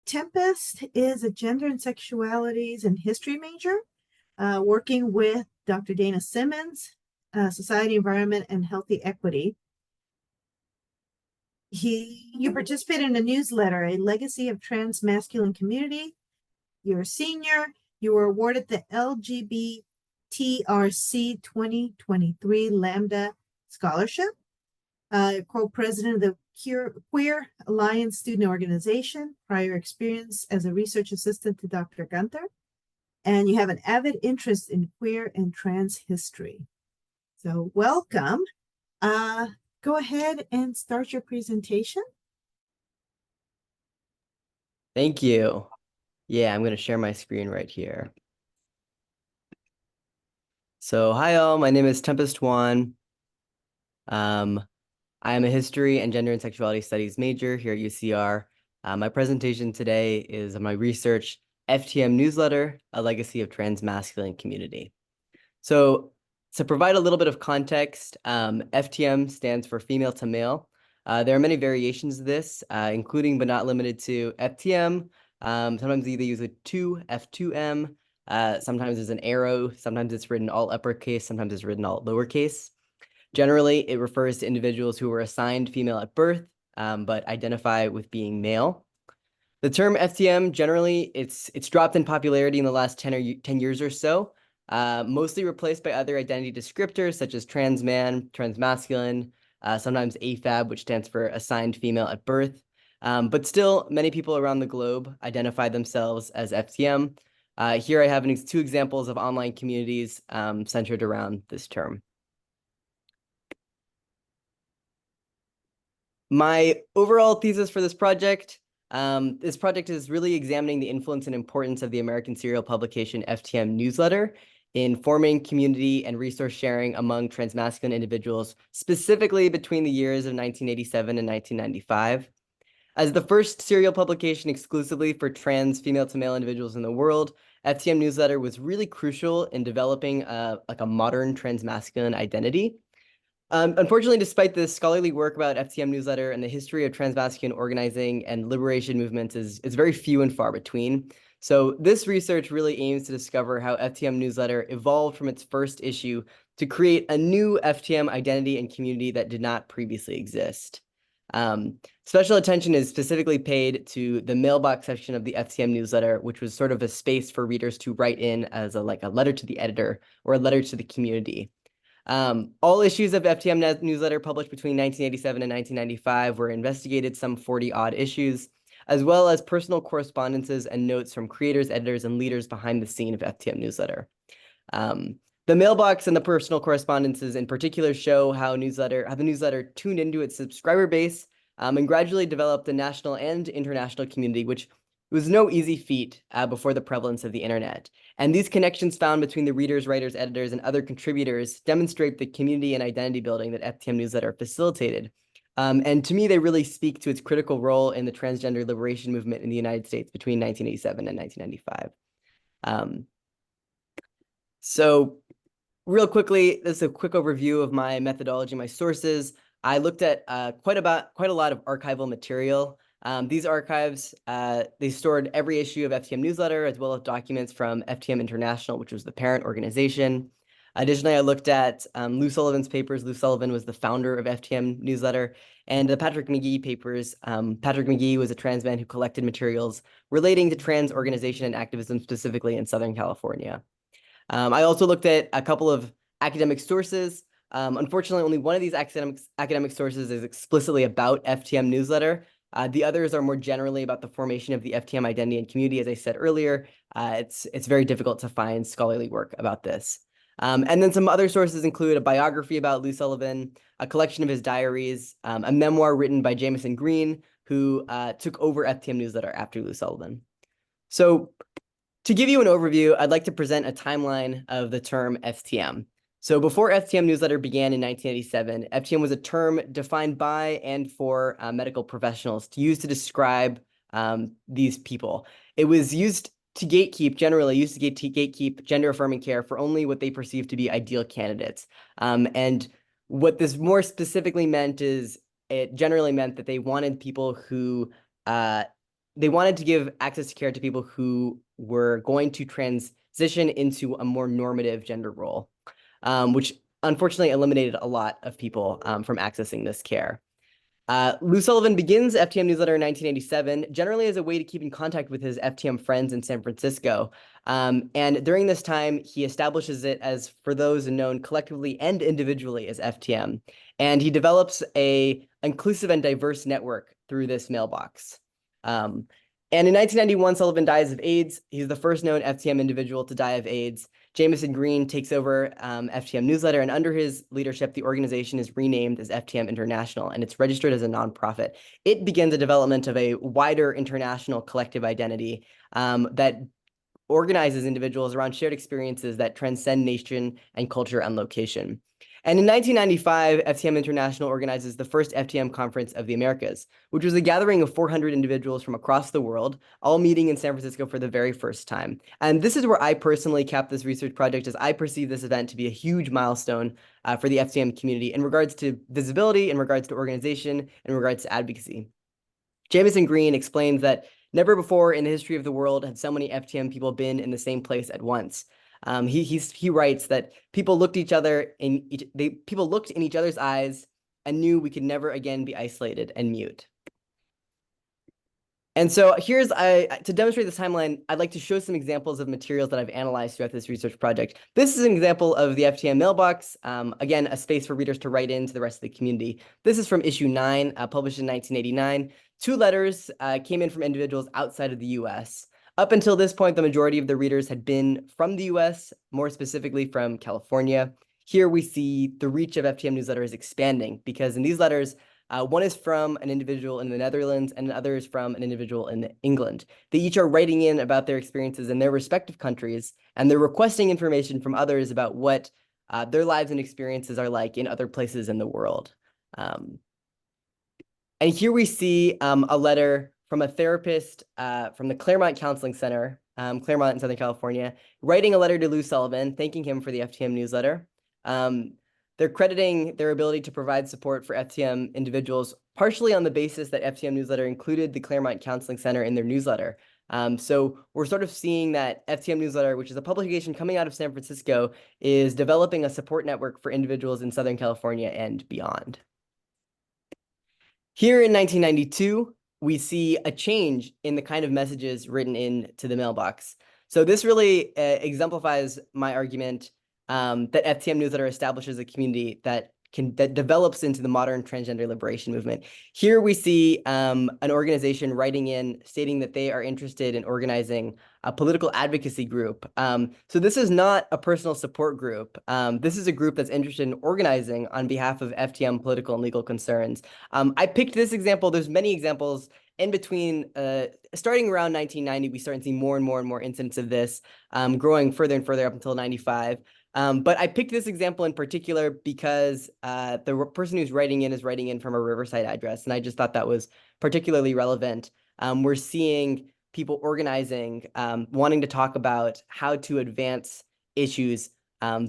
Tempest is a gender and sexualities and history major, working with Dr. Dana Simmons, Society, Environment, and Healthy Equity. You participate in a newsletter, A Legacy of Trans Masculine Community. You're a senior. You were awarded the LGBTRC 2023 Lambda Scholarship, co-president of the Queer Alliance Student Organization, prior experience as a research assistant to Dr. Gunther, and you have an avid interest in queer and trans history. So welcome. Go ahead and start your presentation. Thank you. Yeah, I'm going to share my screen right here. So hi all, my name is Tempest Juan. I am a history and gender and sexuality studies major here at UCR. My presentation today is on my research FTM newsletter, A Legacy of Trans Masculine Community. So to provide a little bit of context, FTM stands for female to male. There are many variations of this, including but not limited to FTM. Sometimes they use a 2, F2M. Sometimes there's an arrow. Sometimes it's written all uppercase. Sometimes it's written all lowercase. Generally, it refers to individuals who were assigned female at birth, but identify with being male. The term FTM, generally, it's dropped in popularity in the last 10 years or so, mostly replaced by other identity descriptors such as trans man, trans masculine, sometimes AFAB, which stands for assigned female at birth. But still, many people around the globe identify themselves as FTM. Here I have 2 examples of online communities centered around this term. My overall thesis for this project is really examining the influence and importance of the American serial publication FTM newsletter in forming community and resource sharing among transmasculine individuals, specifically between the years of 1987 and 1995. As the first serial publication exclusively for trans female-to-male individuals in the world, FTM newsletter was really crucial in developing a modern transmasculine identity. Unfortunately, despite the scholarly work about FTM newsletter and the history of transmasculine organizing and liberation movements is very few and far between. So this research really aims to discover how FTM newsletter evolved from its first issue to create a new FTM identity and community that did not previously exist. Special attention is specifically paid to the mailbox section of the FTM newsletter, which was sort of a space for readers to write in as a letter to the editor or a letter to the community. All issues of FTM newsletter published between 1987 and 1995 were investigated, some 40-odd issues, as well as personal correspondences and notes from creators, editors, and leaders behind the scene of FTM newsletter. The mailbox and the personal correspondences in particular show how the newsletter tuned into its subscriber base and gradually developed a national and international community, which was no easy feat before the prevalence of the internet. And these connections found between the readers, writers, editors, and other contributors demonstrate the community and identity building that FTM newsletter facilitated. And to me, they really speak to its critical role in the transgender liberation movement in the United States between 1987 and 1995. So real quickly, this is a quick overview of my methodology, my sources. I looked at quite a lot of archival material. These archives, they stored every issue of FTM newsletter, as well as documents from FTM International, which was the parent organization. Additionally, I looked at Lou Sullivan's papers. Lou Sullivan was the founder of FTM newsletter, and the Patrick McGee papers. Patrick McGee was a trans man who collected materials relating to trans organization and activism, specifically in Southern California. I also looked at a couple of academic sources. Unfortunately, only one of these academic sources is explicitly about FTM newsletter. The others are more generally about the formation of the FTM identity and community. As I said earlier, it's very difficult to find scholarly work about this. And then some other sources include a biography about Lou Sullivan, a collection of his diaries, a memoir written by Jameson Green, who took over FTM newsletter after Lou Sullivan. So to give you an overview, I'd like to present a timeline of the term FTM. So before FTM newsletter began in 1987, FTM was a term defined by and for medical professionals to use to describe these people. It was used to gatekeep gender-affirming care for only what they perceived to be ideal candidates. And what this more specifically meant is it generally meant that they wanted people who they wanted to give access to care to people who were going to transition into a more normative gender role, which unfortunately eliminated a lot of people from accessing this care. Lou Sullivan begins FTM Newsletter in 1987, generally as a way to keep in contact with his FTM friends in San Francisco. And during this time, he establishes it as for those known collectively and individually as FTM. And he develops an inclusive and diverse network through this mailbox. And in 1991, Sullivan dies of AIDS. He's the first known FTM individual to die of AIDS. Jamison Green takes over FTM Newsletter, and under his leadership, the organization is renamed as FTM International, and it's registered as a nonprofit. It begins the development of a wider international collective identity that organizes individuals around shared experiences that transcend nation and culture and location. And in 1995, FTM International organizes the first FTM Conference of the Americas, which was a gathering of 400 individuals from across the world, all meeting in San Francisco for the very first time. And this is where I personally capped this research project, as I perceive this event to be a huge milestone for the FTM community in regards to visibility, in regards to organization, in regards to advocacy. Jamison Green explains that never before in the history of the world had so many FTM people been in the same place at once. He writes that people looked in each other's eyes and knew we could never again be isolated and mute. And so here's, to demonstrate this timeline, I'd like to show some examples of materials that I've analyzed throughout this research project. This is an example of the FTM mailbox. Again, a space for readers to write into the rest of the community. This is from issue 9, published in 1989. 2 letters came in from individuals outside of the US. Up until this point, the majority of the readers had been from the US, more specifically from California. Here we see the reach of FTM Newsletter is expanding because in these letters, one is from an individual in the Netherlands and another is from an individual in England. They each are writing in about their experiences in their respective countries, and they're requesting information from others about what their lives and experiences are like in other places in the world. And here we see a letter from a therapist from the Claremont Counseling Center, Claremont in Southern California, writing a letter to Lou Sullivan, thanking him for the FTM newsletter. They're crediting their ability to provide support for FTM individuals, partially on the basis that FTM Newsletter included the Claremont Counseling Center in their newsletter. So we're sort of seeing that FTM Newsletter, which is a publication coming out of San Francisco, is developing a support network for individuals in Southern California and beyond. Here in 1992, we see a change in the kind of messages written into the mailbox. So this really exemplifies my argument that FTM Newsletter establishes a community that develops into the modern transgender liberation movement. Here we see an organization writing in, stating that they are interested in organizing a political advocacy group. So this is not a personal support group. This is a group that's interested in organizing on behalf of FTM political and legal concerns. I picked this example. There's many examples in between. Starting around 1990, we start to see more and more incidents of this, growing further and further up until 95. But I picked this example in particular because the person who's writing in is writing in from a Riverside address, and I just thought that was particularly relevant. We're seeing people organizing, wanting to talk about how to advance issues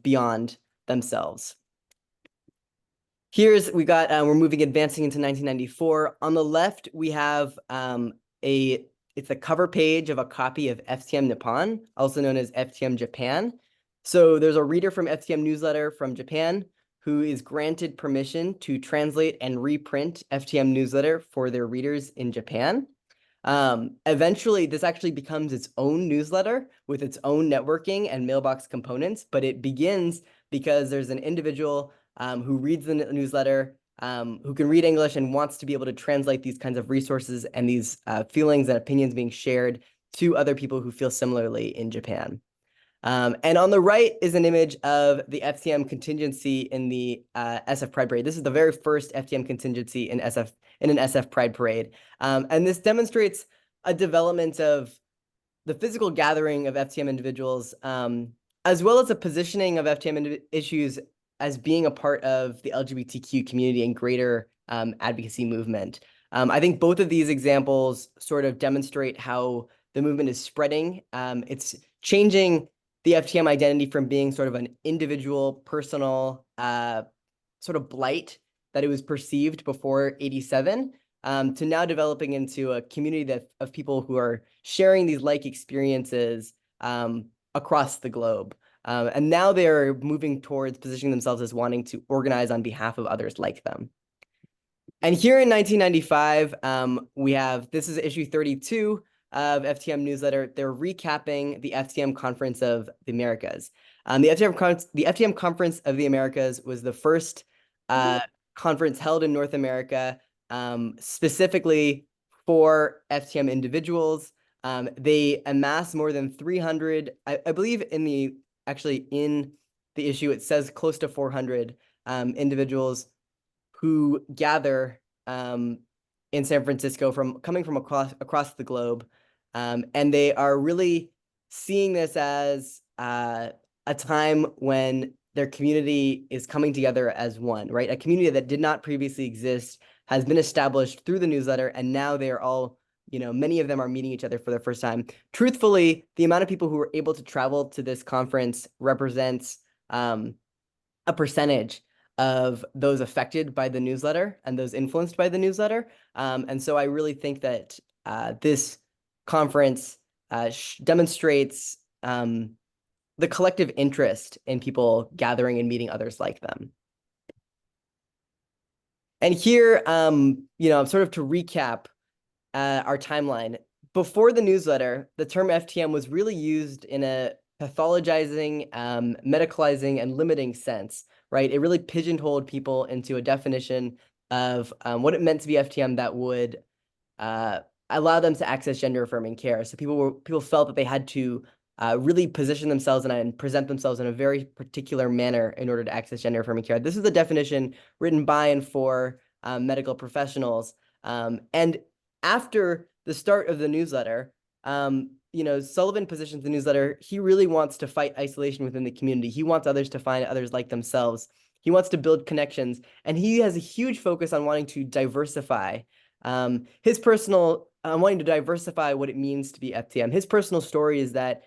beyond themselves. We're advancing into 1994. On the left, we have it's a cover page of a copy of FTM Nippon, also known as FTM Japan. So there's a reader from FTM Newsletter from Japan who is granted permission to translate and reprint FTM Newsletter for their readers in Japan. Eventually, this actually becomes its own newsletter with its own networking and mailbox components, but it begins because there's an individual who reads the newsletter, who can read English and wants to be able to translate these kinds of resources and these feelings and opinions being shared to other people who feel similarly in Japan. And on the right is an image of the FTM contingency in the SF Pride Parade. This is the very first FTM contingency in an SF Pride Parade. And this demonstrates a development of the physical gathering of FTM individuals, as well as a positioning of FTM issues as being a part of the LGBTQ community and greater advocacy movement. I think both of these examples sort of demonstrate how the movement is spreading. It's changing the FTM identity from being sort of an individual, personal sort of blight that it was perceived before 87 to now developing into a community of people who are sharing these like experiences across the globe. And now they're moving towards positioning themselves as wanting to organize on behalf of others like them. And here in 1995, we have, this is issue 32 of FTM newsletter. They're recapping the FTM Conference of the Americas. The FTM Conference of the Americas was the first conference held in North America, specifically for FTM individuals. They amassed more than 300, I believe in the issue, it says close to 400 individuals who gather in San Francisco coming from across the globe. And they are really seeing this as a time when their community is coming together as one, right? A community that did not previously exist has been established through the newsletter, and now they are all, many of them are meeting each other for the first time. Truthfully, the amount of people who were able to travel to this conference represents a percentage of those affected by the newsletter and those influenced by the newsletter. And so I really think that this conference demonstrates the collective interest in people gathering and meeting others like them. And here, sort of to recap our timeline. Before the newsletter, the term FTM was really used in a pathologizing, medicalizing, and limiting sense, right? It really pigeonholed people into a definition of what it meant to be FTM that would allow them to access gender-affirming care. So people felt that they had to really position themselves and present themselves in a very particular manner in order to access gender-affirming care. This is the definition written by and for medical professionals. And after the start of the newsletter, Sullivan positions the newsletter. He really wants to fight isolation within the community. He wants others to find others like themselves. He wants to build connections, and he has a huge focus on wanting to diversify his personal, wanting to diversify what it means to be FTM. His personal story is that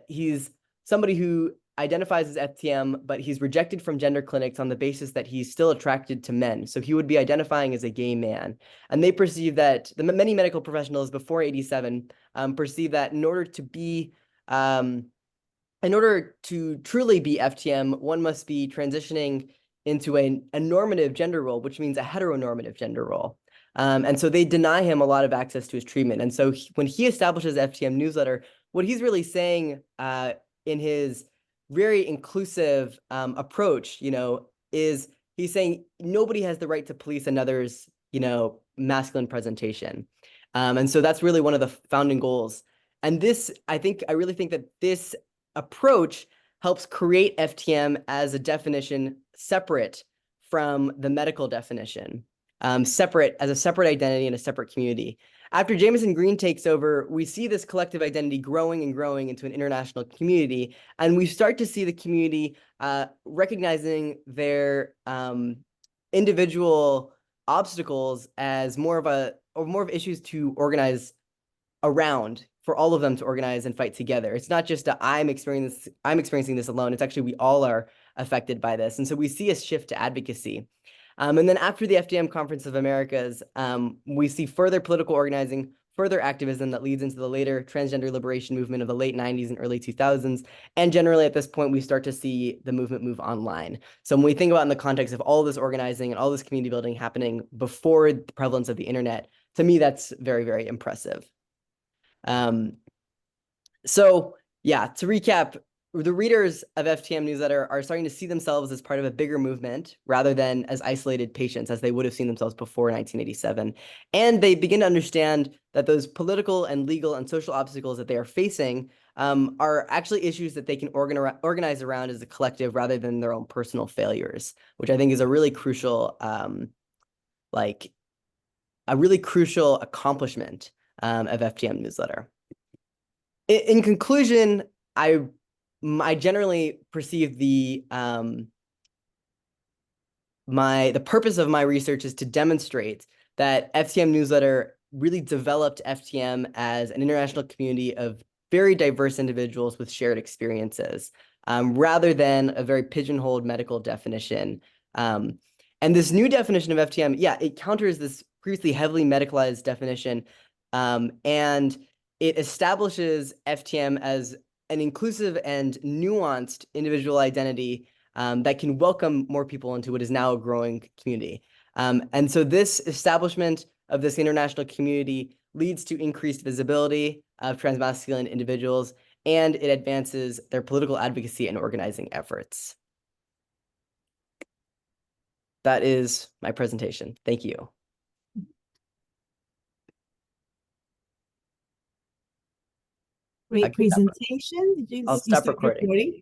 he's somebody who identifies as FTM, but he's rejected from gender clinics on the basis that he's still attracted to men. So he would be identifying as a gay man. And they perceive that, many medical professionals before 87 perceive that in order to truly be FTM, one must be transitioning into a normative gender role, which means a heteronormative gender role. And so they deny him a lot of access to his treatment. And so when he establishes FTM newsletter, what he's really saying in his very inclusive approach, is he's saying nobody has the right to police another's, masculine presentation. And so that's really one of the founding goals. And I really think that this approach helps create FTM as a definition separate from the medical definition, as a separate identity and a separate community. After Jameson Green takes over, we see this collective identity growing and growing into an international community, and we start to see the community recognizing their individual obstacles as more of issues to organize around, for all of them to organize and fight together. It's not just I'm experiencing this alone. It's actually we all are affected by this, and so we see a shift to advocacy. And then after the FTM Conference of Americas, we see further political organizing, further activism that leads into the later transgender liberation movement of the late 90s and early 2000s. And generally at this point, we start to see the movement move online. So when we think about in the context of all this organizing and all this community building happening before the prevalence of the internet, to me, that's very, very impressive. So yeah, to recap, the readers of FTM newsletter are starting to see themselves as part of a bigger movement rather than as isolated patients as they would have seen themselves before 1987. And they begin to understand that those political and legal and social obstacles that they are facing are actually issues that they can organize around as a collective rather than their own personal failures, which I think is a really crucial, accomplishment of FTM newsletter. In conclusion, I generally perceive the purpose of my research is to demonstrate that FTM newsletter really developed FTM as an international community of very diverse individuals with shared experiences, rather than a very pigeonholed medical definition. And this new definition of FTM, yeah, it counters this previously heavily medicalized definition, and it establishes FTM as an inclusive and nuanced individual identity that can welcome more people into what is now a growing community. And so this establishment of this international community leads to increased visibility of transmasculine individuals, and it advances their political advocacy and organizing efforts. That is my presentation. Thank you. Great presentation. Did you I'll you stop start recording.